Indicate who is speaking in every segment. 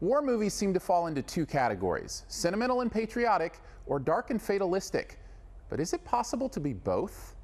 Speaker 1: War movies seem to fall into two categories: sentimental and patriotic, or dark and fatalistic. But is it possible to be both?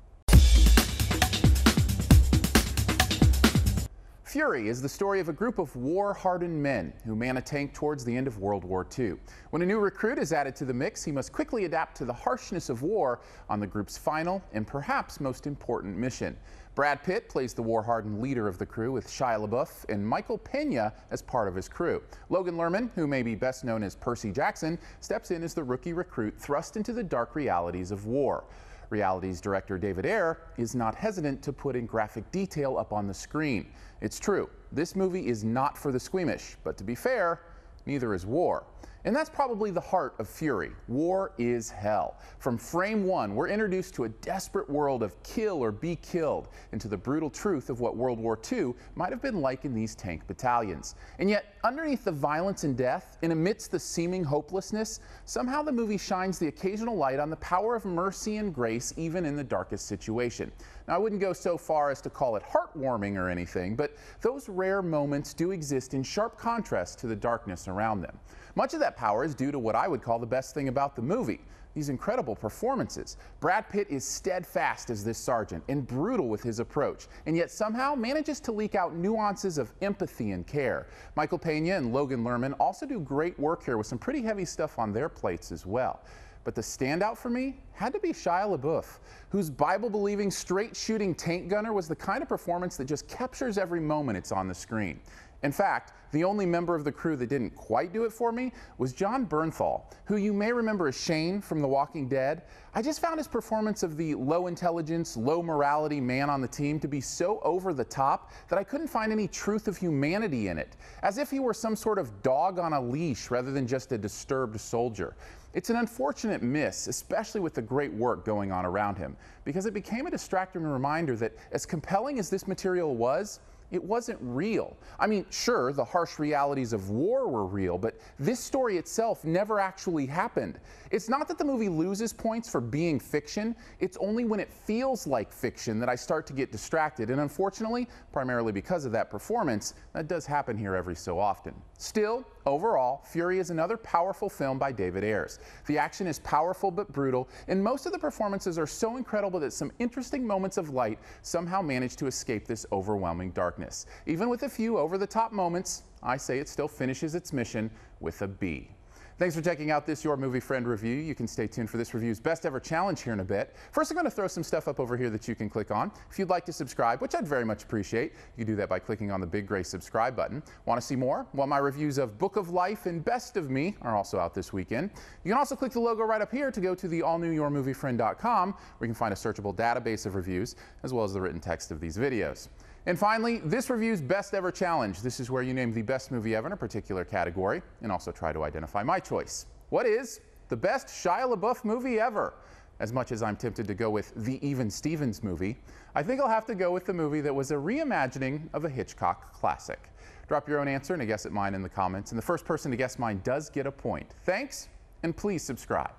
Speaker 1: Fury is the story of a group of war-hardened men who man a tank towards the end of World War II. When a new recruit is added to the mix, he must quickly adapt to the harshness of war on the group's final and perhaps most important mission. Brad Pitt plays the war-hardened leader of the crew, with Shia LaBeouf and Michael Pena as part of his crew. Logan Lerman, who may be best known as Percy Jackson, steps in as the rookie recruit thrust into the dark realities of war. Reality's director David Ayer is not hesitant to put in graphic detail up on the screen. It's true, this movie is not for the squeamish, but to be fair, neither is war. And that's probably the heart of Fury. War is hell. From frame one, we're introduced to a desperate world of kill or be killed, and to the brutal truth of what World War II might have been like in these tank battalions. And yet, underneath the violence and death, and amidst the seeming hopelessness, somehow the movie shines the occasional light on the power of mercy and grace, even in the darkest situation. Now, I wouldn't go so far as to call it heartwarming or anything, but those rare moments do exist in sharp contrast to the darkness around them. Much of that power is due to what I would call the best thing about the movie: these incredible performances. Brad Pitt is steadfast as this sergeant and brutal with his approach, and yet somehow manages to leak out nuances of empathy and care. Michael Pena and Logan Lerman also do great work here with some pretty heavy stuff on their plates as well. But the standout for me had to be Shia LaBeouf, whose Bible-believing, straight-shooting tank gunner was the kind of performance that just captures every moment it's on the screen. In fact, the only member of the crew that didn't quite do it for me was Jon Bernthal, who you may remember as Shane from The Walking Dead. I just found his performance of the low-intelligence, low-morality man on the team to be so over the top that I couldn't find any truth of humanity in it, as if he were some sort of dog on a leash rather than just a disturbed soldier. It's an unfortunate miss, especially with the great work going on around him, because it became a distracting reminder that, as compelling as this material was, it wasn't real. I mean, sure, the harsh realities of war were real, but this story itself never actually happened. It's not that the movie loses points for being fiction, it's only when it feels like fiction that I start to get distracted, and unfortunately, primarily because of that performance, that does happen here every so often. Still, overall, Fury is another powerful film by David Ayer. The action is powerful but brutal, and most of the performances are so incredible that some interesting moments of light somehow manage to escape this overwhelming darkness. Even with a few over-the-top moments, I say it still finishes its mission with a B. Thanks for checking out this Your Movie Friend review. You can stay tuned for this review's best ever challenge here in a bit. First, I'm going to throw some stuff up over here that you can click on. If you'd like to subscribe, which I'd very much appreciate, you can do that by clicking on the big gray subscribe button. Want to see more? Well, my reviews of Book of Life and Best of Me are also out this weekend. You can also click the logo right up here to go to the all-new YourMovieFriend.com, where you can find a searchable database of reviews, as well as the written text of these videos. And finally, this review's best ever challenge. This is where you name the best movie ever in a particular category and also try to identify my choice. What is the best Shia LaBeouf movie ever? As much as I'm tempted to go with the Even Stevens movie, I think I'll have to go with the movie that was a reimagining of a Hitchcock classic. Drop your own answer and a guess at mine in the comments, and the first person to guess mine does get a point. Thanks, and please subscribe.